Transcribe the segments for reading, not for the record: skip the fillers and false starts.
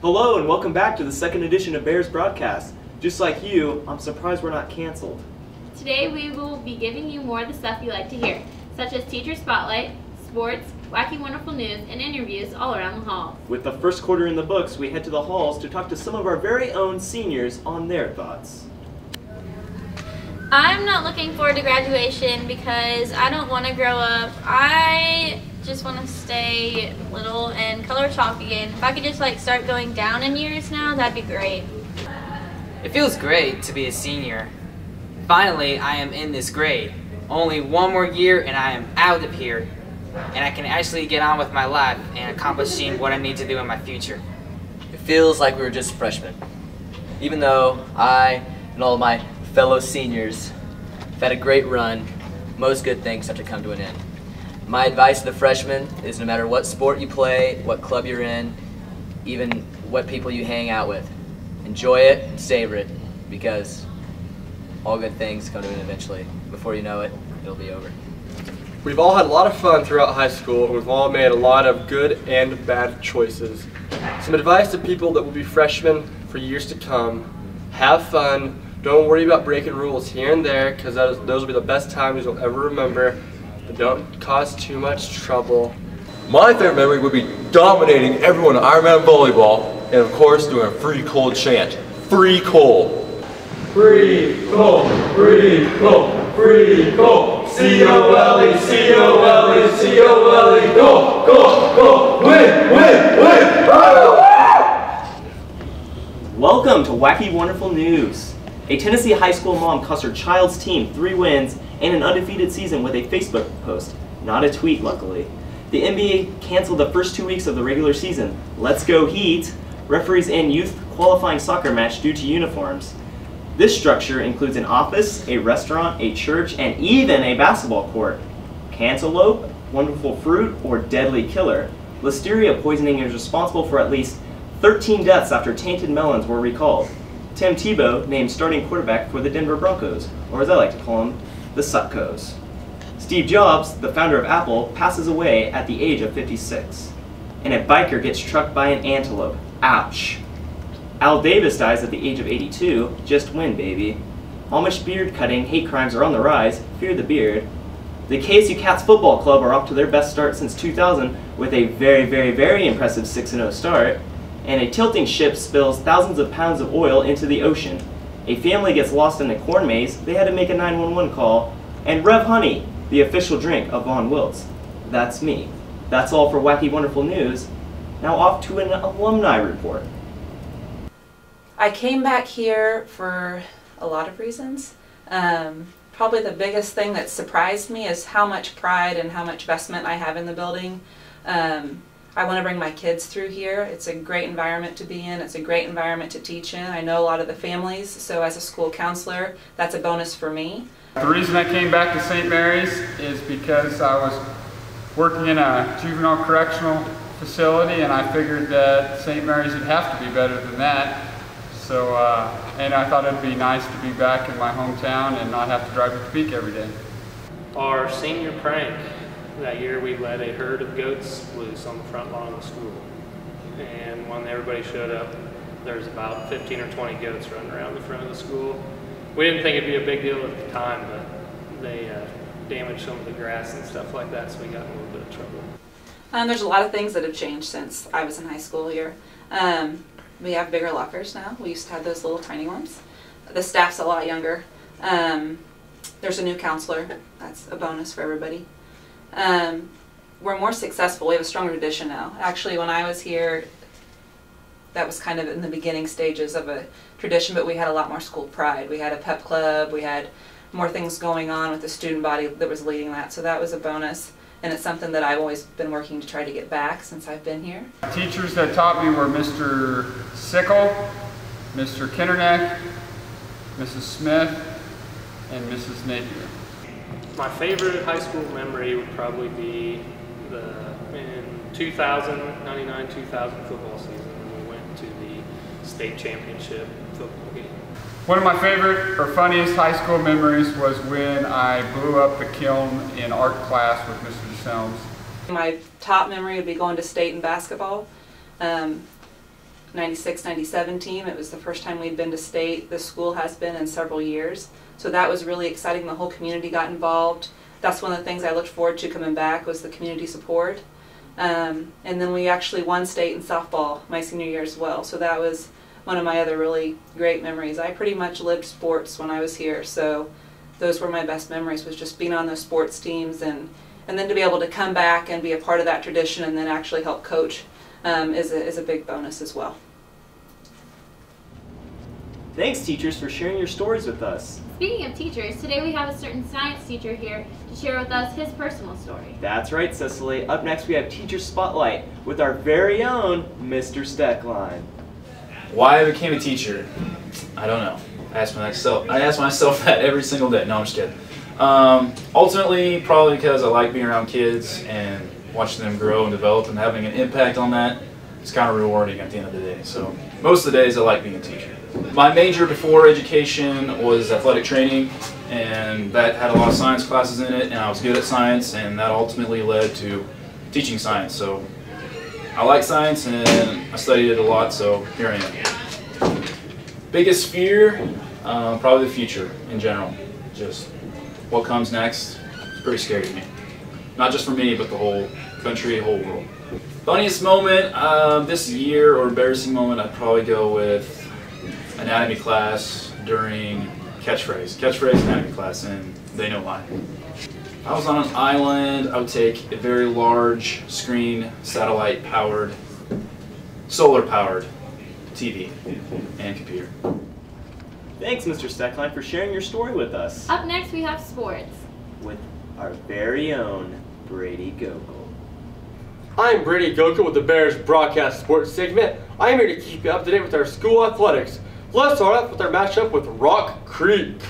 Hello and welcome back to the second edition of Bears Broadcast. Just like you, I'm surprised we're not canceled. Today we will be giving you more of the stuff you like to hear, such as Teacher Spotlight, sports, wacky wonderful news, and interviews all around the hall. With the first quarter in the books, we head to the halls to talk to some of our very own seniors on their thoughts. I'm not looking forward to graduation because I don't want to grow up. I just want to stay little and color chalk again. If I could just start going down in years now, that'd be great. It feels great to be a senior. Finally, I am in this grade. Only one more year and I am out of here. And I can actually get on with my life and accomplishing what I need to do in my future. It feels like we were just freshmen. Even though I and all of my fellow seniors have had a great run, most good things have to come to an end. My advice to the freshmen is no matter what sport you play, what club you're in, even what people you hang out with, enjoy it and savor it, because all good things come to an end eventually. Before you know it, it'll be over. We've all had a lot of fun throughout high school, and we've all made a lot of good and bad choices. Some advice to people that will be freshmen for years to come: have fun, don't worry about breaking rules here and there, because those will be the best times you'll ever remember, but don't cause too much trouble. My favorite memory would be dominating everyone in Ironman volleyball, and of course doing a free coal chant. Free coal! Free coal! Free coal! Free coal! C-O-L-E, C-O-L-E, C-O-L-E, go, go, go, win, win, win! Welcome to Wacky Wonderful News. A Tennessee high school mom cost her child's team 3 wins and an undefeated season with a Facebook post, not a tweet luckily. The NBA canceled the first 2 weeks of the regular season. Let's go Heat! Referees end youth qualifying soccer match due to uniforms. This structure includes an office, a restaurant, a church, and even a basketball court. Cantaloupe, wonderful fruit, or deadly killer. Listeria poisoning is responsible for at least 13 deaths after tainted melons were recalled. Tim Tebow named starting quarterback for the Denver Broncos, or as I like to call them, the Suckos. Steve Jobs, the founder of Apple, passes away at the age of 56. And a biker gets trucked by an antelope. Ouch. Al Davis dies at the age of 82. Just win, baby. Amish beard cutting, hate crimes are on the rise. Fear the beard. The KSU Cats Football Club are off to their best start since 2000 with a very impressive 6-0 start. And a tilting ship spills thousands of pounds of oil into the ocean. A family gets lost in a corn maze. They had to make a 911 call. And Rev Honey, the official drink of Von Wiltz. That's me. That's all for Wacky Wonderful News. Now off to an alumni report. I came back here for a lot of reasons. Probably the biggest thing that surprised me is how much pride and how much investment I have in the building. I want to bring my kids through here. It's a great environment to be in. It's a great environment to teach in. I know a lot of the families, so as a school counselor, that's a bonus for me. The reason I came back to St. Mary's is because I was working in a juvenile correctional facility, and I figured that St. Mary's would have to be better than that. So, and I thought it'd be nice to be back in my hometown and not have to drive to Topeka every day. Our senior prank that year, we let a herd of goats loose on the front lawn of the school. And when everybody showed up, there was about 15 or 20 goats running around the front of the school. We didn't think it'd be a big deal at the time, but they damaged some of the grass and stuff like that, so we got in a little bit of trouble. There's a lot of things that have changed since I was in high school here. We have bigger lockers now. We used to have those little tiny ones. The staff's a lot younger. There's a new counselor. That's a bonus for everybody. We're more successful. We have a stronger tradition now. Actually, when I was here, that was kind of in the beginning stages of a tradition, but we had a lot more school pride. We had a pep club. We had more things going on with the student body that was leading that, so that was a bonus. And it's something that I've always been working to try to get back since I've been here. Teachers that taught me were Mr. Sickle, Mr. Kinderneck, Mrs. Smith, and Mrs. Napier. My favorite high school memory would probably be in 2000, 99-2000 football season when we went to the state championship football game. One of my favorite or funniest high school memories was when I blew up the kiln in art class with Mr. Selms. My top memory would be going to state in basketball. 96, 97 team. It was the first time we'd been to state. The school has been in several years. So that was really exciting. The whole community got involved. That's one of the things I looked forward to coming back, was the community support. And then we actually won state in softball my senior year as well. So that was one of my other really great memories. I pretty much lived sports when I was here. So those were my best memories, was just being on those sports teams, and then to be able to come back and be a part of that tradition and then actually help coach is a big bonus as well. Thanks, teachers, for sharing your stories with us. Speaking of teachers, today we have a certain science teacher here to share with us his personal story. That's right, Cicely. Up next we have Teacher Spotlight with our very own Mr. Stecklien. Why I became a teacher? I don't know. I ask myself that every single day. No, I'm just kidding. Ultimately, probably because I like being around kids and watching them grow and develop and having an impact on that. It's kind of rewarding at the end of the day. So most of the days I like being a teacher. My major before education was athletic training, and that had a lot of science classes in it, and I was good at science, and that ultimately led to teaching science. So I like science and I studied it a lot, so here I am. Biggest fear? Probably the future in general. Just what comes next is pretty scary to me. Not just for me, but the whole country, whole world. Funniest moment this year, or embarrassing moment, I'd probably go with anatomy class during catchphrase anatomy class, and they know why. I was on an island. I would take a very large screen, satellite powered, solar powered TV and computer. Thanks, Mr. Stecklien, for sharing your story with us. Up next we have sports with our very own Brady Gockel. I'm Brady Gockel with the Bears Broadcast Sports segment. I'm here to keep you up to date with our school athletics. Let's start off with our matchup with Rock Creek.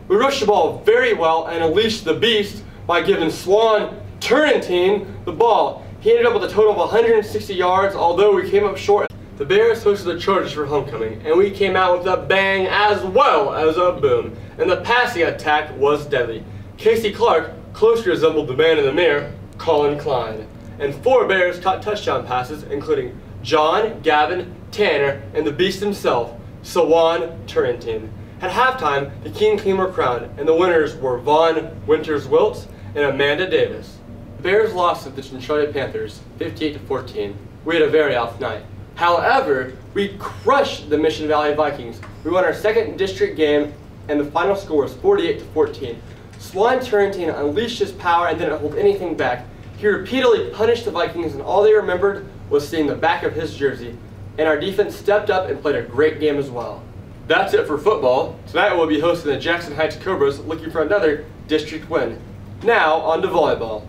We rushed the ball very well and unleashed the beast by giving Swan Turrentine the ball. He ended up with a total of 160 yards, although we came up short. The Bears hosted the Chargers for homecoming, and we came out with a bang as well as a boom. And the passing attack was deadly. Casey Clark closely resembled the man in the mirror, Colin Klein. And 4 Bears caught touchdown passes, including John, Gavin, Tanner, and the beast himself, Swan Turrentine. At halftime, the King and Queen were crowned, and the winners were Vaughn Winters-Wilts and Amanda Davis. The Bears lost to the Detroit Panthers, 58-14. We had a very off night. However, we crushed the Mission Valley Vikings. We won our second district game, and the final score was 48-14. Swan Turrentine unleashed his power and didn't hold anything back. He repeatedly punished the Vikings, and all they remembered was seeing the back of his jersey. And our defense stepped up and played a great game as well. That's it for football. Tonight we'll be hosting the Jackson Heights Cobras, looking for another district win. Now on to volleyball.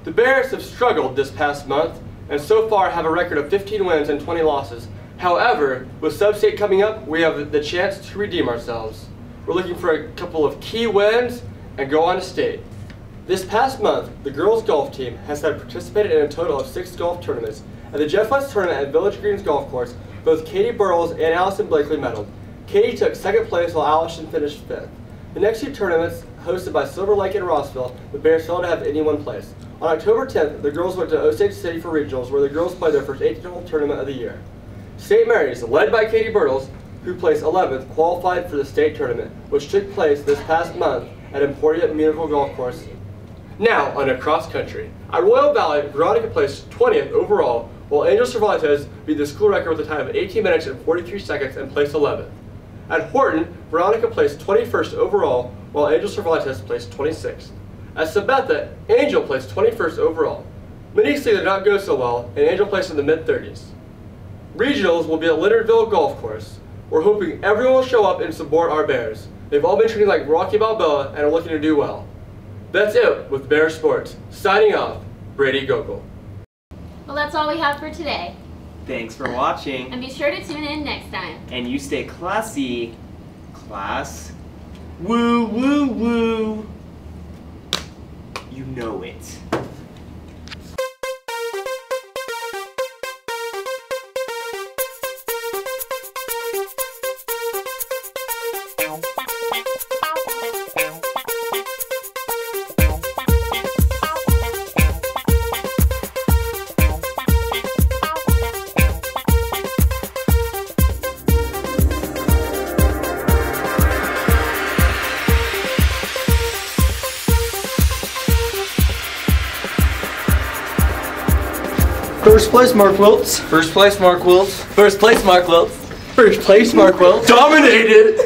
The Bears have struggled this past month, and so far have a record of 15 wins and 20 losses. However, with sub-state coming up, we have the chance to redeem ourselves. We're looking for a couple of key wins and go on to state. This past month, the girls golf team has participated in a total of 6 golf tournaments. At the Jeff West tournament at Village Greens Golf Course, both Katie Burles and Allison Blakely medaled. Katie took 2nd place while Allison finished 5th. The next 2 tournaments, hosted by Silver Lake and Rossville, the Bears failed to have anyone place. On October 10th, the girls went to Osage City for regionals, where the girls played their first 18-hole tournament of the year. St. Mary's, led by Katie Burles, who placed 11th, qualified for the state tournament, which took place this past month at Emporia Municipal Golf Course. Now, on to cross country. At Royal Valley, Veronica placed 20th overall, while Angel Cervantes beat the school record with a time of 18 minutes and 43 seconds and placed 11th. At Horton, Veronica placed 21st overall, while Angel Cervantes placed 26th. At Sabetha, Angel placed 21st overall. Many say did not go so well, and Angel placed in the mid-30s. Regionals will be at Leonardville Golf Course. We're hoping everyone will show up and support our Bears. They've all been treated like Rocky Balboa and are looking to do well. That's it with Bear Sports. Signing off, Brady Gockel. Well, that's all we have for today. Thanks for watching. And be sure to tune in next time. And you stay classy, class. Woo, woo, woo. You know it. First place, Mark Wiltz. First place, Mark Wiltz. First place, Mark Wiltz. First place, Mark Wiltz. Dominated!